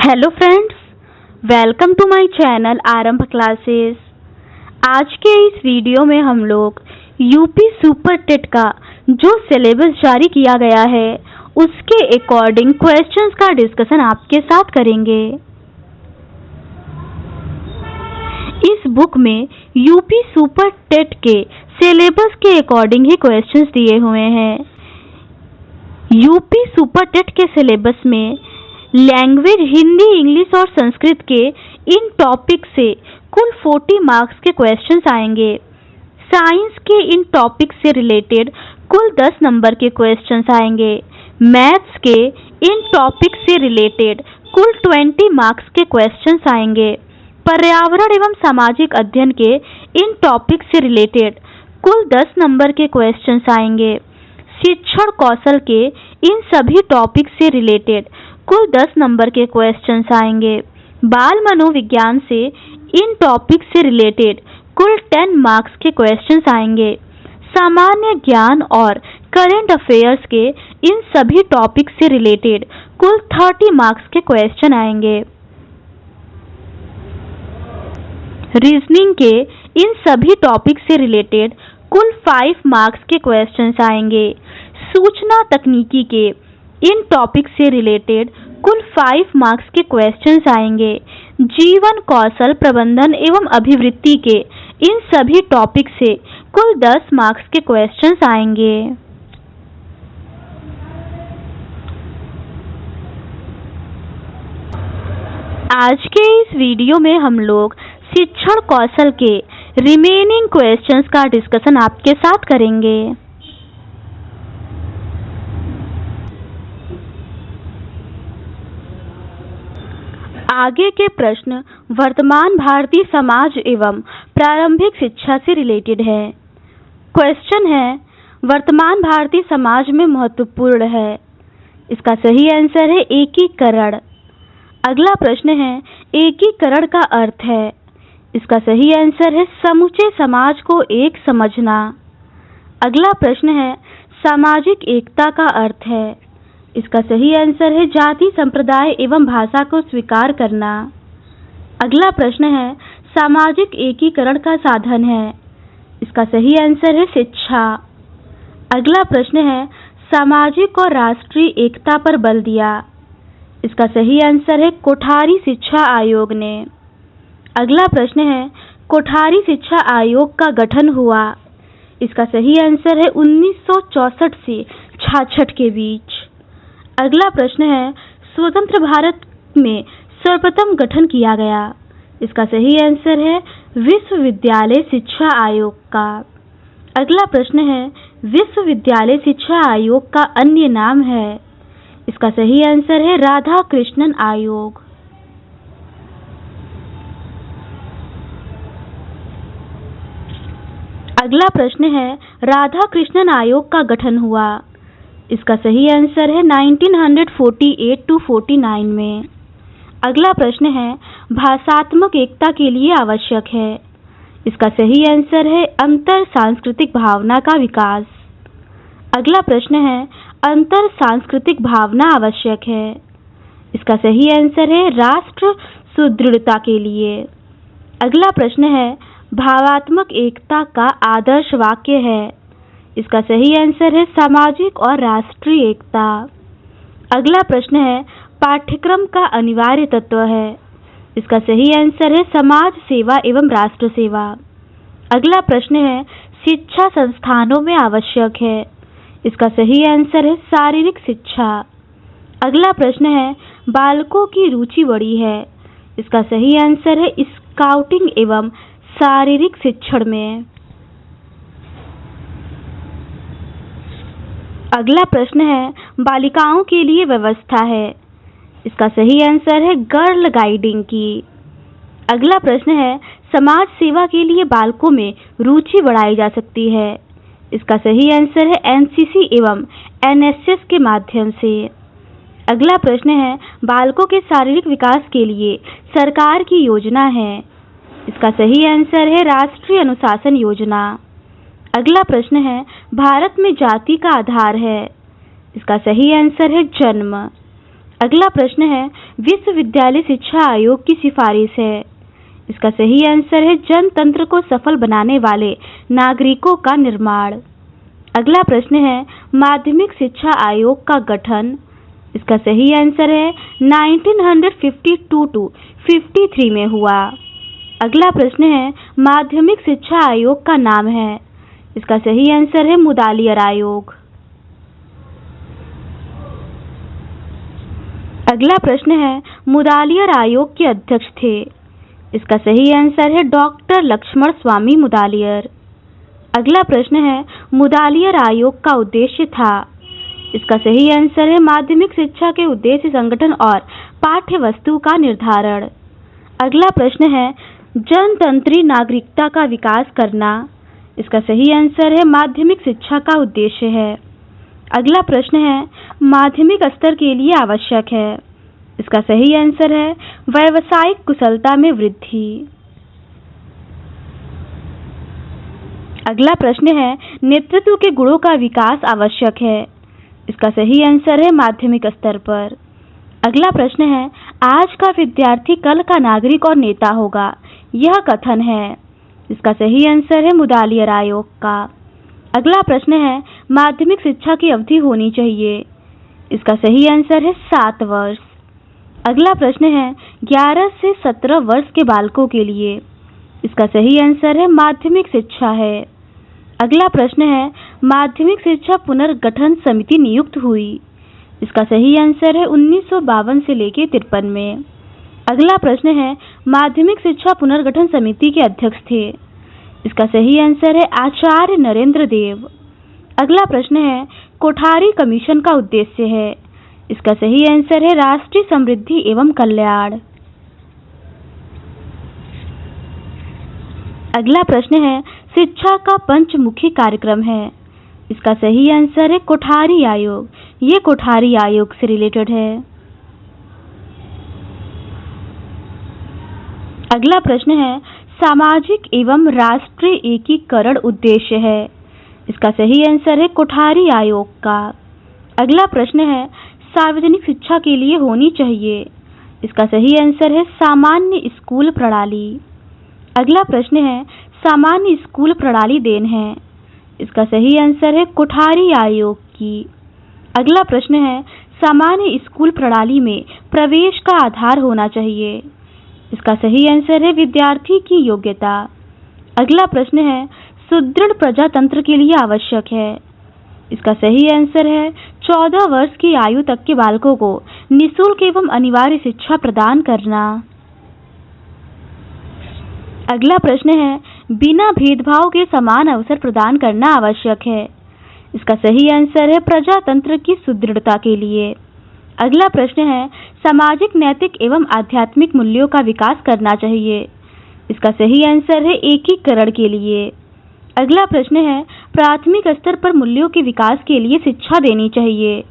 Hello friends, welcome to my channel Aarambh classes. आज के इस वीडियो में हम लोग यूपी सुपर टेट का जो सिलेबस जारी किया गया है उसके अकॉर्डिंग क्वेश्चंस का डिस्कशन आपके साथ करेंगे। इस बुक में यूपी सुपर टेट के सिलेबस के अकॉर्डिंग ही क्वेश्चंस दिए हुए हैं। यूपी सुपर टेट के सिलेबस में लैंग्वेज हिंदी, इंग्लिश और संस्कृत के इन टॉपिक से कुल 40 मार्क्स के क्वेश्चंस आएंगे। साइंस के इन टॉपिक से रिलेटेड कुल 10 नंबर के क्वेश्चंस आएंगे। मैथ्स के इन टॉपिक से रिलेटेड कुल 20 मार्क्स के क्वेश्चंस आएंगे। पर्यावरण एवं सामाजिक अध्ययन के इन टॉपिक से रिलेटेड कुल 10 नंबर के क्वेश्चंस आएंगे। शिक्षण कौशल के इन सभी टॉपिक से रिलेटेड कुल 10 नंबर के क्वेश्चंस आएंगे। बाल मनोविज्ञान से इन टॉपिक से रिलेटेड कुल 10 मार्क्स के क्वेश्चंस आएंगे। सामान्य ज्ञान और करंट अफेयर्स के इन सभी टॉपिक से रिलेटेड कुल 30 मार्क्स के क्वेश्चन आएंगे। रीजनिंग के इन सभी टॉपिक से रिलेटेड कुल 5 मार्क्स के क्वेश्चंस आएंगे। सूचना तकनीकी के इन टॉपिक से रिलेटेड कुल 5 मार्क्स के क्वेश्चंस आएंगे। जीवन कौशल प्रबंधन एवं अभिवृत्ति के इन सभी टॉपिक से कुल 10 मार्क्स के क्वेश्चंस आएंगे। आज के इस वीडियो में हम लोग शिक्षण कौशल के रिमेनिंग क्वेश्चंस का डिस्कशन आपके साथ करेंगे। आगे के प्रश्न वर्तमान भारतीय समाज एवं प्रारंभिक शिक्षा से रिलेटेड है। क्वेश्चन है, वर्तमान भारतीय समाज में महत्वपूर्ण है। इसका सही आंसर है एकीकरण। अगला प्रश्न है, एकीकरण का अर्थ है। इसका सही आंसर है समूचे समाज को एक समझना। अगला प्रश्न है, सामाजिक एकता का अर्थ है। इसका सही आंसर है जाति, संप्रदाय एवं भाषा को स्वीकार करना। अगला प्रश्न है, सामाजिक एकीकरण का साधन है। इसका सही आंसर है शिक्षा। अगला प्रश्न है, सामाजिक और राष्ट्रीय एकता पर बल दिया। इसका सही आंसर है कोठारी शिक्षा आयोग ने। अगला प्रश्न है, कोठारी शिक्षा आयोग का गठन हुआ। इसका सही आंसर है 1964 से 66 के बीच। अगला प्रश्न है, स्वतंत्र भारत में सर्वप्रथम गठन किया गया। इसका सही आंसर है विश्वविद्यालय शिक्षा आयोग का। अगला प्रश्न है, विश्वविद्यालय शिक्षा आयोग का अन्य नाम है। इसका सही आंसर है राधा कृष्णन आयोग। अगला प्रश्न है, राधा कृष्णन आयोग का गठन हुआ। इसका सही आंसर है 1948 to 49 में। अगला प्रश्न है, भाषात्मक एकता के लिए आवश्यक है। इसका सही आंसर है अंतर सांस्कृतिक भावना का विकास। अगला प्रश्न है, अंतर सांस्कृतिक भावना आवश्यक है। इसका सही आंसर है राष्ट्र सुदृढ़ता के लिए। अगला प्रश्न है, भावात्मक एकता का आदर्श वाक्य है। इसका सही आंसर है सामाजिक और राष्ट्रीय एकता। अगला प्रश्न है, पाठ्यक्रम का अनिवार्य तत्व है। इसका सही आंसर है समाज सेवा एवं राष्ट्र सेवा। अगला प्रश्न है, शिक्षा संस्थानों में आवश्यक है। इसका सही आंसर है शारीरिक शिक्षा। अगला प्रश्न है, बालकों की रुचि बढ़ी है। इसका सही आंसर है स्काउटिंग एवं शारीरिक शिक्षण में। अगला प्रश्न है, बालिकाओं के लिए व्यवस्था है। इसका सही आंसर है गर्ल गाइडिंग की। अगला प्रश्न है, समाज सेवा के लिए बालकों में रुचि बढ़ाई जा सकती है। इसका सही आंसर है एनसीसी एवं एनएसएस के माध्यम से। अगला प्रश्न है, बालकों के शारीरिक विकास के लिए सरकार की योजना है। इसका सही आंसर है राष्ट्रीय अनुशासन योजना। अगला प्रश्न है, भारत में जाति का आधार है। इसका सही आंसर है जन्म। अगला प्रश्न है, विश्वविद्यालय शिक्षा आयोग की सिफारिश है। इसका सही आंसर है जनतंत्र को सफल बनाने वाले नागरिकों का निर्माण। अगला प्रश्न है, माध्यमिक शिक्षा आयोग का गठन। इसका सही आंसर है 1952 to 53 में हुआ। अगला प्रश्न है, माध्यमिक शिक्षा आयोग का नाम है। इसका सही आंसर है मुदालियर आयोग। अगला प्रश्न है, मुदालियर आयोग के अध्यक्ष थे। इसका सही आंसर है डॉक्टर लक्ष्मण स्वामी मुदालियर। अगला प्रश्न है, मुदालियर आयोग का उद्देश्य था। इसका सही आंसर है माध्यमिक शिक्षा के उद्देश्य, संगठन और पाठ्य वस्तु का निर्धारण। अगला प्रश्न है, जनतंत्री नागरिकता का विकास करना। इसका सही आंसर है माध्यमिक शिक्षा का उद्देश्य है। अगला प्रश्न है, माध्यमिक स्तर के लिए आवश्यक है। इसका सही आंसर है व्यावसायिक कुशलता में वृद्धि। अगला प्रश्न है, नेतृत्व के गुणों का विकास आवश्यक है। इसका सही आंसर है माध्यमिक स्तर पर। अगला प्रश्न है, आज का विद्यार्थी कल का नागरिक और नेता होगा, यह कथन है। इसका सही आंसर है मुदालियर आयोग का। अगला प्रश्न है, माध्यमिक शिक्षा की अवधि होनी चाहिए। इसका सही आंसर है 7 वर्ष। अगला प्रश्न है, 11 से 17 वर्ष के बालकों के लिए। इसका सही आंसर है माध्यमिक शिक्षा है। अगला प्रश्न है, माध्यमिक शिक्षा पुनर्गठन समिति नियुक्त हुई। इसका सही आंसर है 1952 से लेकर 53 में। अगला प्रश्न है, माध्यमिक शिक्षा पुनर्गठन समिति के अध्यक्ष थे। इसका सही आंसर है आचार्य नरेंद्र देव। अगला प्रश्न है, कोठारी कमीशन का उद्देश्य है। इसका सही आंसर है राष्ट्रीय समृद्धि एवं कल्याण। अगला प्रश्न है, शिक्षा का पंचमुखी कार्यक्रम है। इसका सही आंसर है कोठारी आयोग। ये कोठारी आयोग से रिलेटेड है। अगला प्रश्न है, सामाजिक एवं राष्ट्रीय एकीकरण उद्देश्य है। इसका सही आंसर है कोठारी आयोग का। अगला प्रश्न है, सार्वजनिक शिक्षा के लिए होनी चाहिए। इसका सही आंसर है सामान्य स्कूल प्रणाली। अगला प्रश्न है, सामान्य स्कूल प्रणाली देन है। इसका सही आंसर है कोठारी आयोग की। अगला प्रश्न है, सामान्य स्कूल प्रणाली में प्रवेश का आधार होना चाहिए। इसका सही आंसर है विद्यार्थी की योग्यता। अगला प्रश्न है, सुदृढ़ प्रजातंत्र के लिए आवश्यक है। इसका सही आंसर है 14 वर्ष की आयु तक के बालकों को निःशुल्क एवं अनिवार्य शिक्षा प्रदान करना। अगला प्रश्न है, बिना भेदभाव के समान अवसर प्रदान करना आवश्यक है। इसका सही आंसर है प्रजातंत्र की सुदृढ़ता के लिए। अगला प्रश्न है, सामाजिक, नैतिक एवं आध्यात्मिक मूल्यों का विकास करना चाहिए। इसका सही आंसर है एकीकरण के लिए। अगला प्रश्न है, प्राथमिक स्तर पर मूल्यों के विकास के लिए शिक्षा देनी चाहिए।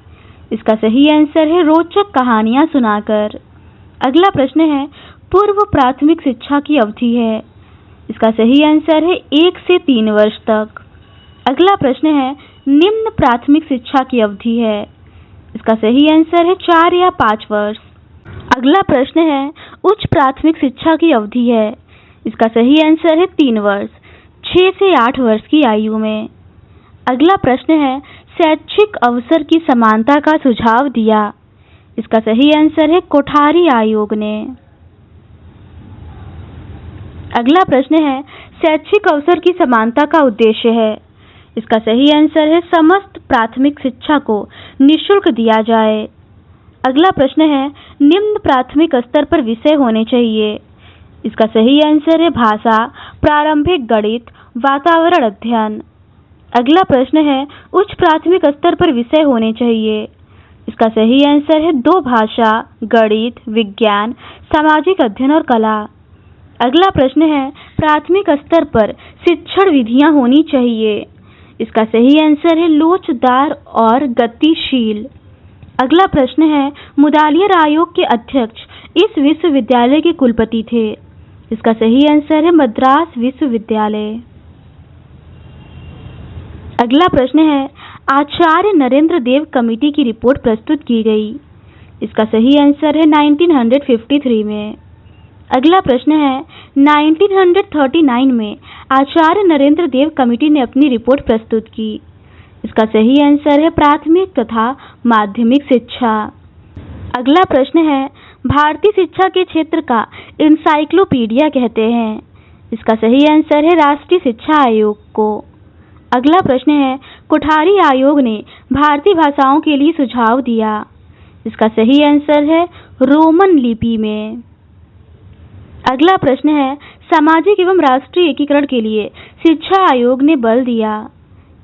इसका सही आंसर है रोचक कहानियां सुनाकर। अगला प्रश्न है, पूर्व प्राथमिक शिक्षा की अवधि है। इसका सही आंसर है 1 से 3 वर्ष तक। अगला प्रश्न है, निम्न प्राथमिक शिक्षा की अवधि है। इसका सही आंसर है 4 या 5 वर्ष। अगला प्रश्न है, उच्च प्राथमिक शिक्षा की अवधि है। इसका सही आंसर है 3 वर्ष, 6 से 8 वर्ष की आयु में। अगला प्रश्न है, शैक्षिक अवसर की समानता का सुझाव दिया। इसका सही आंसर है कोठारी आयोग ने। अगला प्रश्न है, शैक्षिक अवसर की समानता का उद्देश्य है। इसका सही आंसर है समस्त प्राथमिक शिक्षा को निःशुल्क दिया जाए। अगला प्रश्न है, निम्न प्राथमिक स्तर पर विषय होने चाहिए। इसका सही आंसर है भाषा, प्रारंभिक गणित, वातावरण अध्ययन। अगला प्रश्न है, उच्च प्राथमिक स्तर पर विषय होने चाहिए। इसका सही आंसर है 2 भाषा, गणित, विज्ञान, सामाजिक अध्ययन और कला। अगला प्रश्न है, प्राथमिक स्तर पर शिक्षण विधियां होनी चाहिए। इसका सही आंसर है लोचदार और गतिशील। अगला प्रश्न है, मुदालियर आयोग के अध्यक्ष इस विश्वविद्यालय के कुलपति थे। इसका सही आंसर है मद्रास विश्वविद्यालय। अगला प्रश्न है, आचार्य नरेंद्र देव कमेटी की रिपोर्ट प्रस्तुत की गई। इसका सही आंसर है 1953 में। अगला प्रश्न है 1939 में आचार्य नरेंद्र देव कमेटी ने अपनी रिपोर्ट प्रस्तुत की। इसका सही आंसर है प्राथमिक तथा माध्यमिक शिक्षा। अगला प्रश्न है भारतीय शिक्षा के क्षेत्र का इंसाइक्लोपीडिया कहते हैं। इसका सही आंसर है राष्ट्रीय शिक्षा आयोग को। अगला प्रश्न है कोठारी आयोग ने भारतीय भाषाओं के लिए सुझाव दिया। इसका सही आंसर है रोमन लिपि में। अगला प्रश्न है सामाजिक एवं राष्ट्रीय एकीकरण के लिए शिक्षा आयोग ने बल दिया।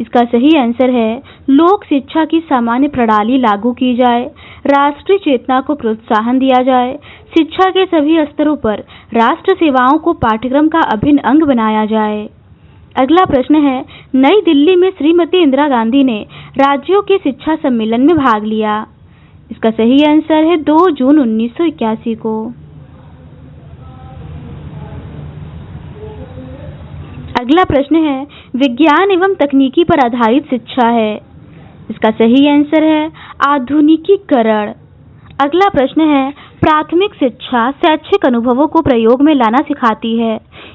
इसका सही आंसर है लोक शिक्षा की सामान्य प्रणाली लागू की जाए, राष्ट्रीय चेतना को प्रोत्साहन दिया जाए, शिक्षा के सभी स्तरों पर राष्ट्र सेवाओं को पाठ्यक्रम का अभिन्न अंग बनाया जाए। अगला प्रश्न है नई दिल्ली में श्रीमती इंदिरा गांधी ने राज्यों के शिक्षा सम्मेलन में भाग लिया। इसका सही आंसर है 2 जून 1981 को। अगला प्रश्न है विज्ञान एवं तकनीकी पर आधारित शिक्षा है। इसका सही आंसर है आधुनिकीकरण। अगला प्रश्न है प्राथमिक शिक्षा शैक्षिक अनुभवों को प्रयोग में लाना सिखाती है,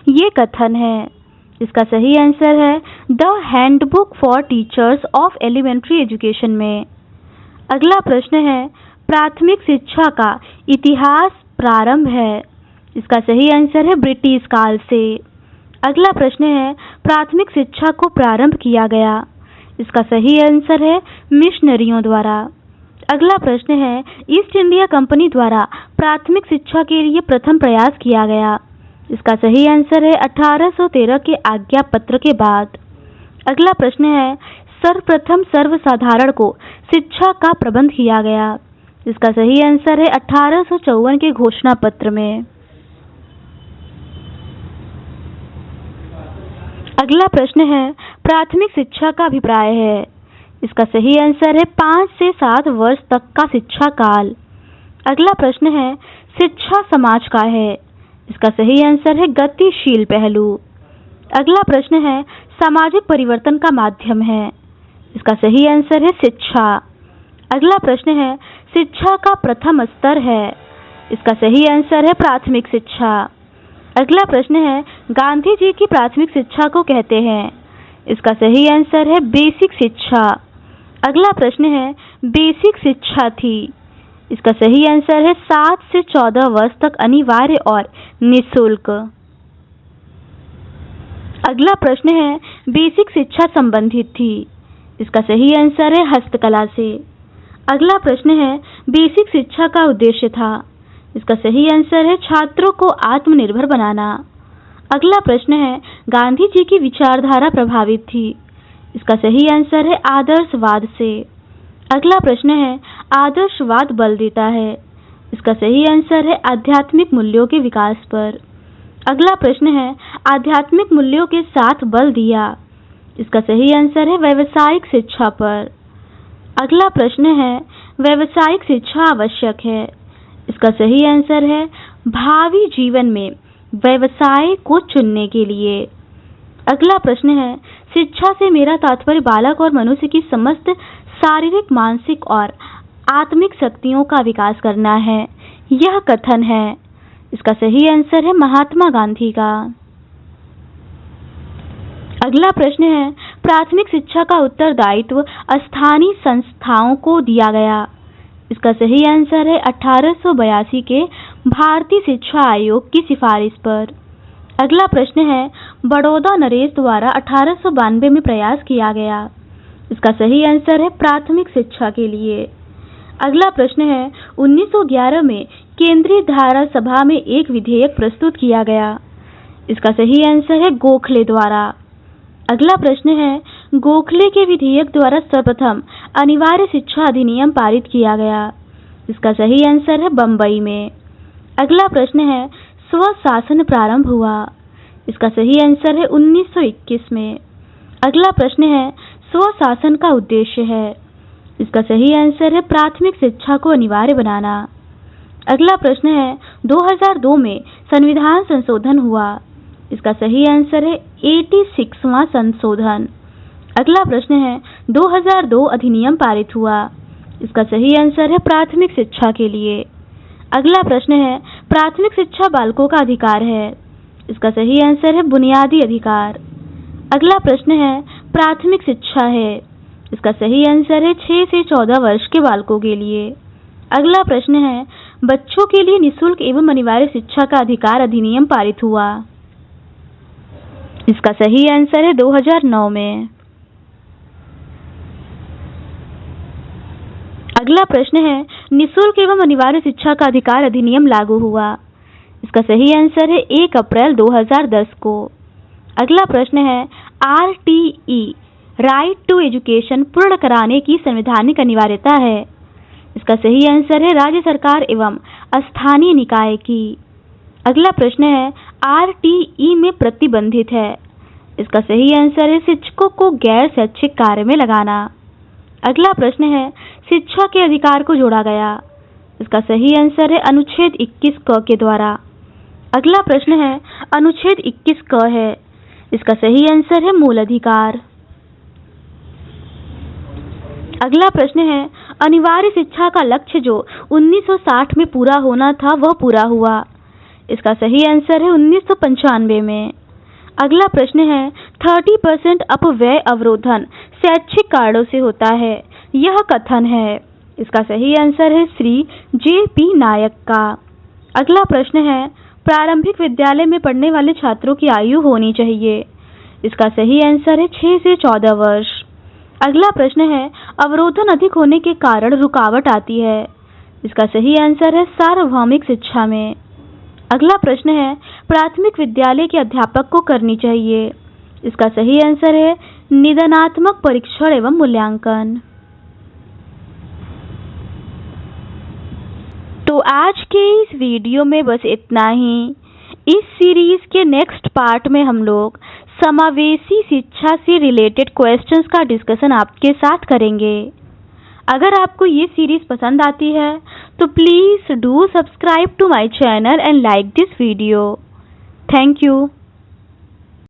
ये कथन है। इसका सही आंसर है the handbook for teachers of elementary education में। अगला प्रश्न है प्राथमिक शिक्षा का इतिहास प्रारंभ है। इसका सही आंसर है ब्रिटिश काल से। अगला प्रश्न है प्राथमिक शिक्षा को प्रारंभ किया गया। इसका सही आंसर है मिशनरियों द्वारा। अगला प्रश्न है ईस्ट इंडिया कंपनी द्वारा प्राथमिक शिक्षा के लिए प्रथम प्रयास किया गया। इसका सही आंसर है 1813 के आज्ञा पत्र के बाद। अगला प्रश्न है सर्वप्रथम सर्वसाधारण को शिक्षा का प्रबंध किया गया। इसका सही आंसर है 1854 के घोषणा पत्र में। अगला प्रश्न है प्राथमिक शिक्षा का अभिप्राय है। इसका सही आंसर है 5 से 7 वर्ष तक का शिक्षा काल। अगला प्रश्न है शिक्षा समाज का है। इसका सही आंसर है गतिशील पहलू। अगला प्रश्न है सामाजिक परिवर्तन का माध्यम है। इसका सही आंसर है शिक्षा। अगला प्रश्न है शिक्षा का प्रथम स्तर है। इसका सही आंसर है प्राथमिक शिक्षा। अगला प्रश्न है गांधी जी की प्राथमिक शिक्षा को कहते हैं। इसका सही आंसर है बेसिक शिक्षा। अगला प्रश्न है बेसिक शिक्षा थी। इसका सही आंसर है 7 से 14 वर्ष तक अनिवार्य और निःशुल्क। अगला प्रश्न है बेसिक शिक्षा संबंधित थी। इसका सही आंसर है हस्तकला से। अगला प्रश्न है बेसिक शिक्षा का उद्देश्य था। इसका सही आंसर है छात्रों को आत्मनिर्भर बनाना। अगला प्रश्न है गांधी जी की विचारधारा प्रभावित थी। इसका सही आंसर है आदर्शवाद से। अगला प्रश्न है आदर्शवाद बल देता है। इसका सही आंसर है आध्यात्मिक मूल्यों के विकास पर। अगला प्रश्न है आध्यात्मिक मूल्यों के साथ बल दिया। इसका सही आंसर है व्यावसायिक शिक्षा पर। अगला प्रश्न है व्यावसायिक शिक्षा आवश्यक है। इसका सही आंसर है भावी जीवन में व्यवसाय को चुनने के लिए। अगला प्रश्न है शिक्षा से मेरा तात्पर्य बालक और मनुष्य की समस्त शारीरिक, मानसिक और आत्मिक शक्तियों का विकास करना है, यह कथन है। इसका सही आंसर है महात्मा गांधी का। अगला प्रश्न है प्राथमिक शिक्षा का उत्तरदायित्व स्थानीय संस्थाओं को दिया गया। इसका सही आंसर है 1882 के भारतीय शिक्षा आयोग की सिफारिश पर। अगला प्रश्न है बड़ौदा नरेश द्वारा 1892 में प्रयास किया गया। इसका सही आंसर है प्राथमिक शिक्षा के लिए। अगला प्रश्न है 1911 में केंद्रीय धारा सभा में एक विधेयक प्रस्तुत किया गया। इसका सही आंसर है गोखले द्वारा। अगला प्रश्न है गोखले के विधेयक द्वारा सर्वप्रथम अनिवार्य शिक्षा अधिनियम पारित किया गया। इसका सही आंसर है बम्बई में। अगला प्रश्न है स्वशासन प्रारंभ हुआ। इसका सही आंसर है 1921 में। अगला प्रश्न है स्वशासन का उद्देश्य है। इसका सही आंसर है प्राथमिक शिक्षा को अनिवार्य बनाना। अगला प्रश्न है 2002 में संविधान संशोधन हुआ। इसका सही आंसर है 86वां संशोधन। अगला प्रश्न है 2002 अधिनियम पारित हुआ। इसका सही आंसर है प्राथमिक शिक्षा के लिए। अगला प्रश्न है, प्राथमिक शिक्षा बालकों का अधिकार है। इसका सही आंसर है बुनियादी अधिकार। अगला प्रश्न है, प्राथमिक शिक्षा है। इसका सही आंसर है 6 से 14 वर्ष के बालकों के लिए। अगला प्रश्न है, बच्चों के लिए निःशुल्क एवं अनिवार्य शिक्षा का अधिकार अधिनियम पारित हुआ। इसका सही आंसर है 2009 में। अगला प्रश्न है, निःशुल्क एवं अनिवार्य शिक्षा का अधिकार अधिनियम लागू हुआ। इसका सही आंसर है 1 अप्रैल 2010 को। अगला प्रश्न है, RTE राइट टू एजुकेशन पूर्ण कराने की संवैधानिक अनिवार्यता है। इसका सही आंसर है राज्य सरकार एवं स्थानीय निकाय की। अगला प्रश्न है, RTE में प्रतिबंधित है। इसका सही आंसर है शिक्षकों को गैर शैक्षिक कार्य में लगाना। अगला प्रश्न है, शिक्षा के अधिकार को जोड़ा गया। इसका सही आंसर है अनुच्छेद 21 क के द्वारा। अगला प्रश्न है, अनुच्छेद 21 क है। इसका सही आंसर है मूल अधिकार। अगला प्रश्न है, अनिवार्य शिक्षा का लक्ष्य जो 1960 में पूरा होना था वह पूरा हुआ। इसका सही आंसर है 1995 में। अगला प्रश्न है, 30% अपव्यय अवरोधन शैक्षिक कारणों से होता है, यह कथन है। इसका सही आंसर है श्री JP नायक का। अगला प्रश्न है, प्रारंभिक विद्यालय में पढ़ने वाले छात्रों की आयु होनी चाहिए। इसका सही आंसर है 6 से 14 वर्ष। अगला प्रश्न है, अवरोधन अधिक होने के कारण रुकावट आती है। इसका सही आंसर है सार्वभौमिक शिक्षा में। अगला प्रश्न है, प्राथमिक विद्यालय के अध्यापक को करनी चाहिए। इसका सही आंसर है निदानात्मक परीक्षण एवं मूल्यांकन। तो आज के इस वीडियो में बस इतना ही। इस सीरीज के नेक्स्ट पार्ट में हम लोग समावेशी शिक्षा से रिलेटेड क्वेश्चंस का डिस्कशन आपके साथ करेंगे। अगर आपको ये सीरीज पसंद आती है तो please do subscribe to my channel and like this video. Thank you.